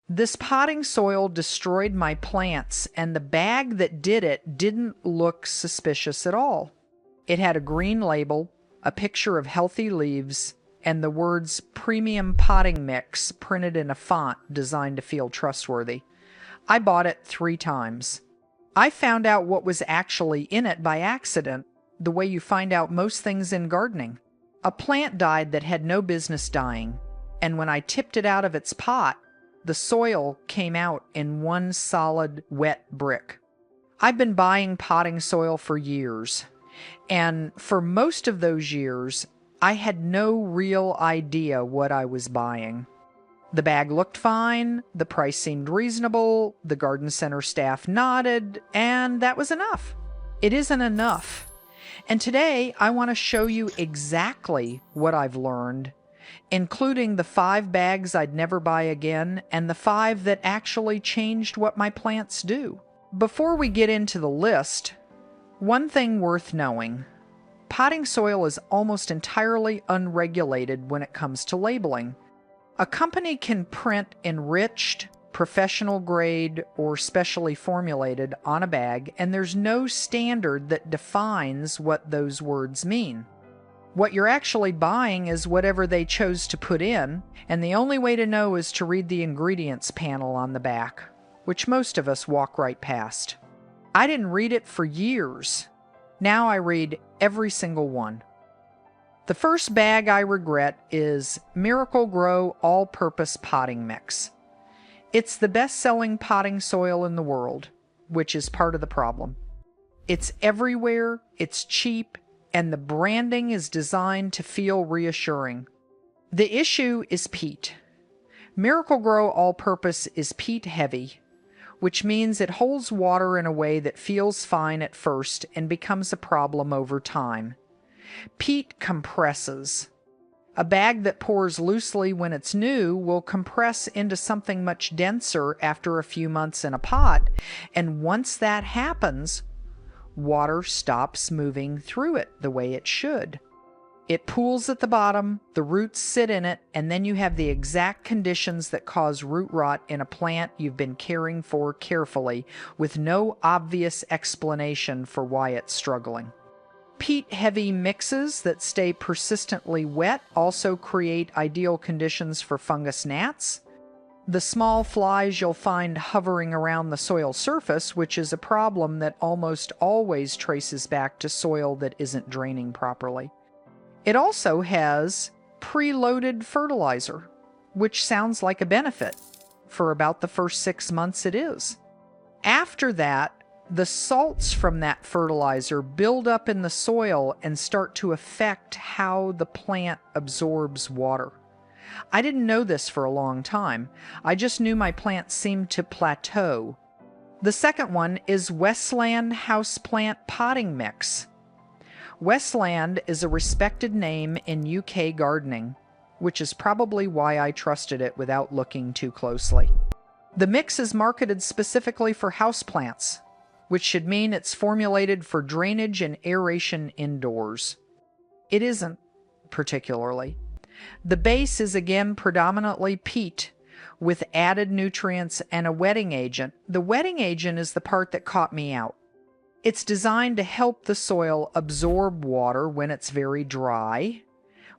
This potting soil destroyed my plants, and the bag that did it didn't look suspicious at all. It had a green label, a picture of healthy leaves, and the words "Premium Potting Mix" printed in a font designed to feel trustworthy. I bought it 3 times. I found out what was actually in it by accident, the way you find out most things in gardening. A plant died that had no business dying, and when I tipped it out of its pot, the soil came out in one solid, wet brick. I've been buying potting soil for years, and for most of those years, I had no real idea what I was buying. The bag looked fine, the price seemed reasonable, the garden center staff nodded, and that was enough. It isn't enough. And today, I want to show you exactly what I've learned, including the 5 bags I'd never buy again and the 5 that actually changed what my plants do. Before we get into the list, one thing worth knowing: potting soil is almost entirely unregulated when it comes to labeling. A company can print enriched, professional grade, or specially formulated on a bag, and there's no standard that defines what those words mean. What you're actually buying is whatever they chose to put in, and the only way to know is to read the ingredients panel on the back, which most of us walk right past. I didn't read it for years. Now I read every single one. The first bag I regret is Miracle-Gro All-Purpose Potting Mix. It's the best-selling potting soil in the world, which is part of the problem. It's everywhere, it's cheap, and the branding is designed to feel reassuring. The issue is peat. Miracle-Gro All-Purpose is peat-heavy, which means it holds water in a way that feels fine at first and becomes a problem over time. Peat compresses. A bag that pours loosely when it's new will compress into something much denser after a few months in a pot, and once that happens, water stops moving through it the way it should. It pools at the bottom, the roots sit in it, and then you have the exact conditions that cause root rot in a plant you've been caring for carefully, with no obvious explanation for why it's struggling. Peat-heavy mixes that stay persistently wet also create ideal conditions for fungus gnats. The small flies you'll find hovering around the soil surface, which is a problem that almost always traces back to soil that isn't draining properly. It also has preloaded fertilizer, which sounds like a benefit. For about the first 6 months it is. After that, the salts from that fertilizer build up in the soil and start to affect how the plant absorbs water. I didn't know this for a long time. I just knew my plants seemed to plateau. The second one is Westland Houseplant Potting Mix. Westland is a respected name in UK gardening, which is probably why I trusted it without looking too closely. The mix is marketed specifically for houseplants, which should mean it's formulated for drainage and aeration indoors. It isn't, particularly. The base is again predominantly peat, with added nutrients and a wetting agent. The wetting agent is the part that caught me out. It's designed to help the soil absorb water when it's very dry,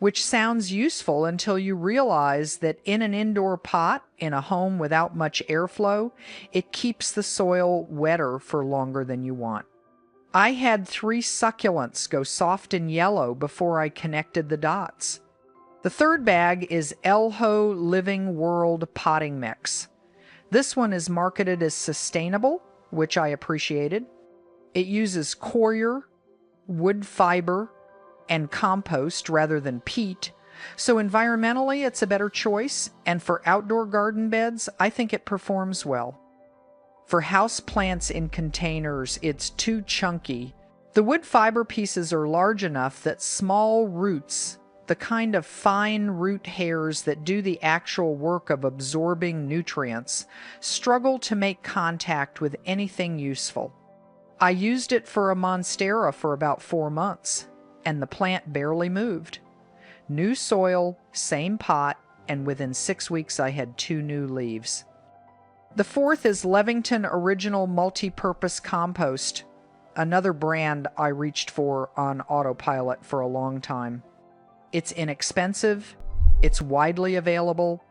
which sounds useful until you realize that in an indoor pot, in a home without much airflow, it keeps the soil wetter for longer than you want. I had 3 succulents go soft and yellow before I connected the dots. The third bag is Elho Living World Potting Mix. This one is marketed as sustainable, which I appreciated. It uses coir, wood fiber, and compost rather than peat, so environmentally it's a better choice, and for outdoor garden beds, I think it performs well. For house plants in containers, it's too chunky. The wood fiber pieces are large enough that small roots, the kind of fine root hairs that do the actual work of absorbing nutrients, struggle to make contact with anything useful. I used it for a monstera for about 4 months, and the plant barely moved. New soil, same pot, and within 6 weeks I had 2 new leaves. The fourth is Levington Original Multi-Purpose Compost, another brand I reached for on autopilot for a long time. It's inexpensive, it's widely available,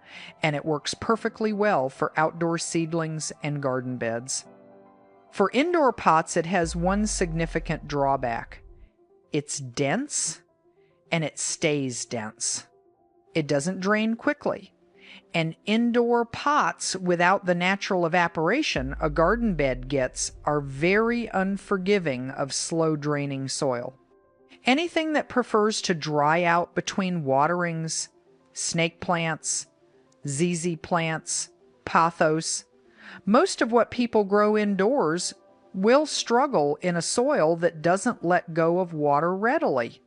and it works perfectly well for outdoor seedlings and garden beds. For indoor pots, it has one significant drawback. It's dense, and it stays dense. It doesn't drain quickly. And indoor pots without the natural evaporation a garden bed gets are very unforgiving of slow draining soil. Anything that prefers to dry out between waterings, snake plants, ZZ plants, pothos, most of what people grow indoors will struggle in a soil that doesn't let go of water readily.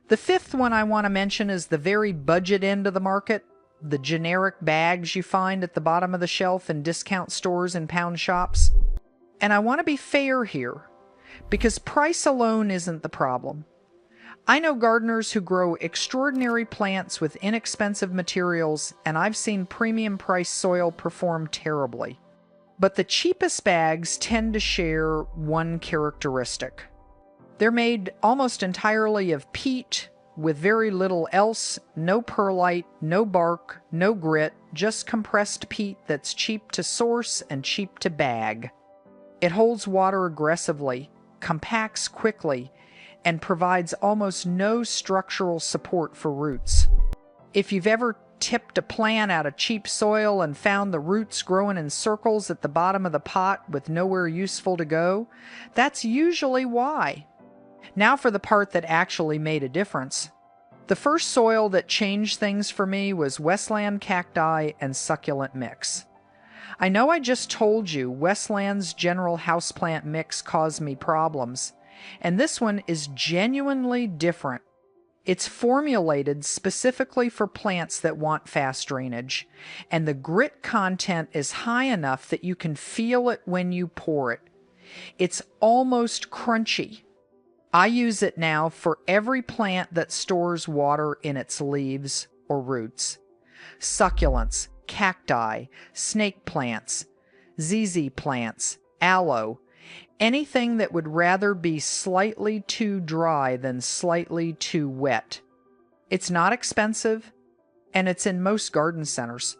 The fifth one I want to mention is the very budget end of the market, the generic bags you find at the bottom of the shelf in discount stores and pound shops. And I want to be fair here, because price alone isn't the problem. I know gardeners who grow extraordinary plants with inexpensive materials, and I've seen premium priced soil perform terribly. But the cheapest bags tend to share one characteristic. They're made almost entirely of peat, with very little else, no perlite, no bark, no grit, just compressed peat that's cheap to source and cheap to bag. It holds water aggressively, compacts quickly, and provides almost no structural support for roots. If you've ever tipped a plant out of cheap soil and found the roots growing in circles at the bottom of the pot with nowhere useful to go, that's usually why. Now for the part that actually made a difference. The first soil that changed things for me was Westland cacti and succulent mix. I know I just told you Westland's general houseplant mix caused me problems, and this one is genuinely different. It's formulated specifically for plants that want fast drainage, and the grit content is high enough that you can feel it when you pour it. It's almost crunchy. I use it now for every plant that stores water in its leaves or roots. Succulents, cacti, snake plants, ZZ plants, aloe, anything that would rather be slightly too dry than slightly too wet. It's not expensive, and it's in most garden centers.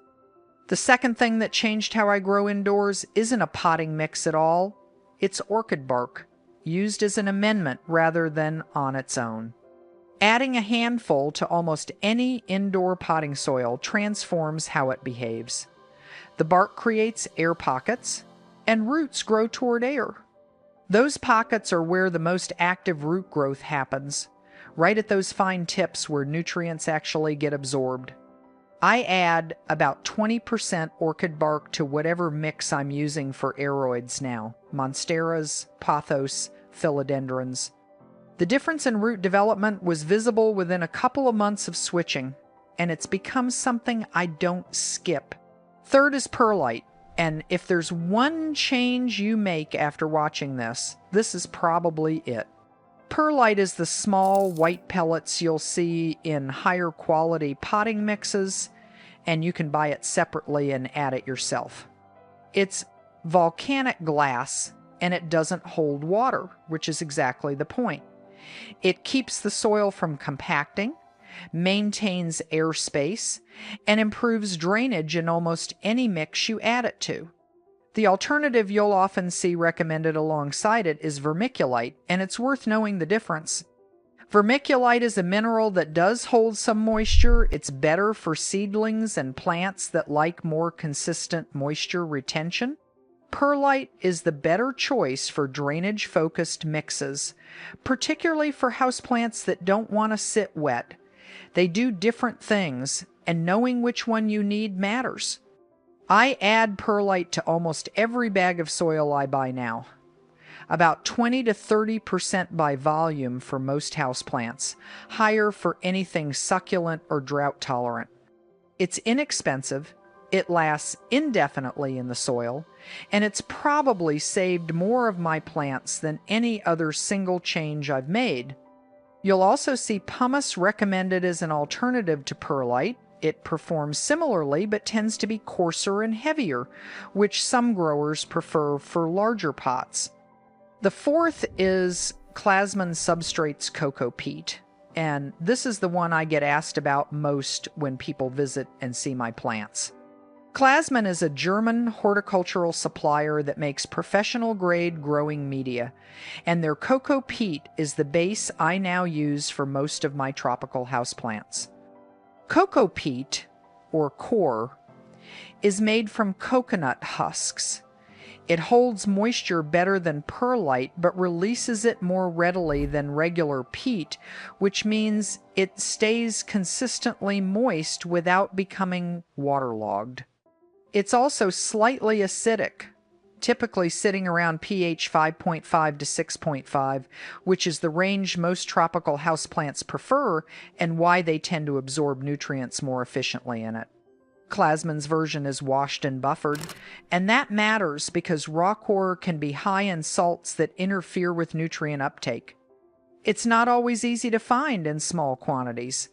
The second thing that changed how I grow indoors isn't a potting mix at all. It's orchid bark, used as an amendment rather than on its own. Adding a handful to almost any indoor potting soil transforms how it behaves. The bark creates air pockets, and roots grow toward air. Those pockets are where the most active root growth happens, right at those fine tips where nutrients actually get absorbed. I add about 20% orchid bark to whatever mix I'm using for aeroids now, monsteras, pothos, philodendrons. The difference in root development was visible within a couple of months of switching, and it's become something I don't skip. Third is perlite, and if there's one change you make after watching this is probably it. Perlite is the small white pellets you'll see in higher quality potting mixes, and you can buy it separately and add it yourself. It's volcanic glass, and it doesn't hold water, which is exactly the point. It keeps the soil from compacting, maintains airspace, and improves drainage in almost any mix you add it to. The alternative you'll often see recommended alongside it is vermiculite, and it's worth knowing the difference. Vermiculite is a mineral that does hold some moisture. It's better for seedlings and plants that like more consistent moisture retention. Perlite is the better choice for drainage-focused mixes, particularly for houseplants that don't want to sit wet. They do different things, and knowing which one you need matters. I add perlite to almost every bag of soil I buy now. About 20 to 30% by volume for most houseplants, higher for anything succulent or drought tolerant. It's inexpensive, it lasts indefinitely in the soil, and it's probably saved more of my plants than any other single change I've made. You'll also see pumice recommended as an alternative to perlite, It performs similarly but tends to be coarser and heavier, which some growers prefer for larger pots. The fourth is Klasman Substrates Cocoa Peat, and this is the one I get asked about most when people visit and see my plants. Klasman is a German horticultural supplier that makes professional-grade growing media, and their cocoa peat is the base I now use for most of my tropical houseplants. Cocoa peat, or coir, is made from coconut husks. It holds moisture better than perlite, but releases it more readily than regular peat, which means it stays consistently moist without becoming waterlogged. It's also slightly acidic, typically sitting around pH 5.5 to 6.5, which is the range most tropical houseplants prefer and why they tend to absorb nutrients more efficiently in it. Klasman's version is washed and buffered, and that matters because raw coir can be high in salts that interfere with nutrient uptake. It's not always easy to find in small quantities,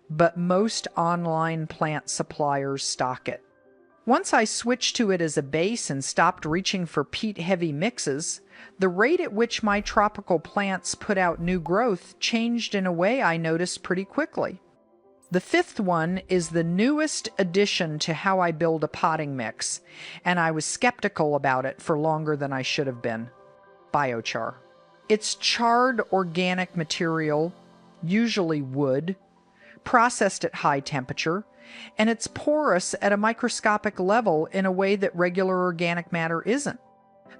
but most online plant suppliers stock it. Once I switched to it as a base and stopped reaching for peat-heavy mixes, the rate at which my tropical plants put out new growth changed in a way I noticed pretty quickly. The fifth one is the newest addition to how I build a potting mix, and I was skeptical about it for longer than I should have been. Biochar. It's charred organic material, usually wood, processed at high temperature, and it's porous at a microscopic level in a way that regular organic matter isn't.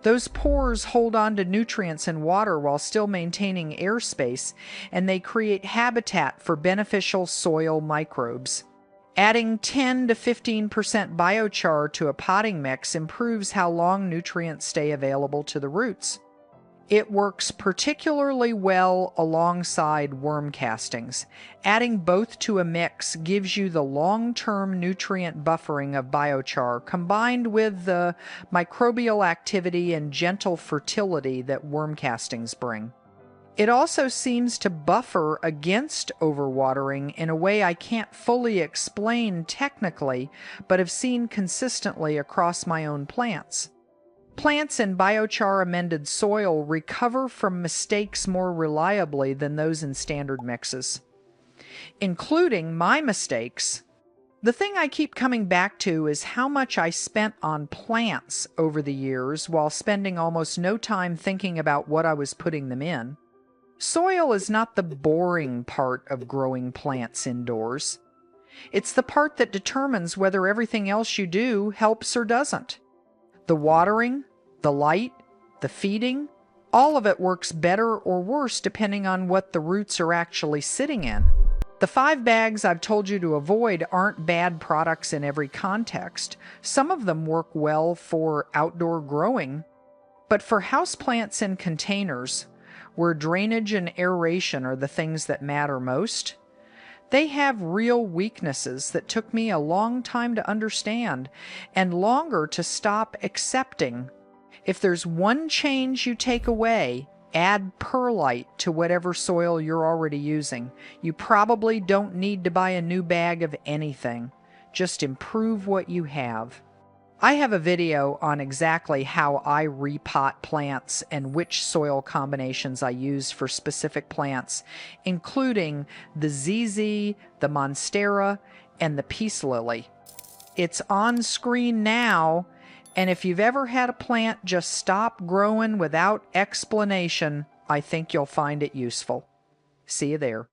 Those pores hold on to nutrients and water while still maintaining airspace, and they create habitat for beneficial soil microbes. Adding 10 to 15% biochar to a potting mix improves how long nutrients stay available to the roots. It works particularly well alongside worm castings. Adding both to a mix gives you the long-term nutrient buffering of biochar combined with the microbial activity and gentle fertility that worm castings bring. It also seems to buffer against overwatering in a way I can't fully explain technically, but have seen consistently across my own plants. Plants in biochar-amended soil recover from mistakes more reliably than those in standard mixes, including my mistakes. The thing I keep coming back to is how much I spent on plants over the years while spending almost no time thinking about what I was putting them in. Soil is not the boring part of growing plants indoors. It's the part that determines whether everything else you do helps or doesn't. The watering, the light, the feeding, all of it works better or worse depending on what the roots are actually sitting in. The 5 bags I've told you to avoid aren't bad products in every context. Some of them work well for outdoor growing, but for houseplants in containers, where drainage and aeration are the things that matter most, they have real weaknesses that took me a long time to understand and longer to stop accepting. If there's one change you take away, add perlite to whatever soil you're already using. You probably don't need to buy a new bag of anything. Just improve what you have. I have a video on exactly how I repot plants and which soil combinations I use for specific plants, including the ZZ, the Monstera, and the Peace Lily. It's on screen now, and if you've ever had a plant just stop growing without explanation, I think you'll find it useful. See you there.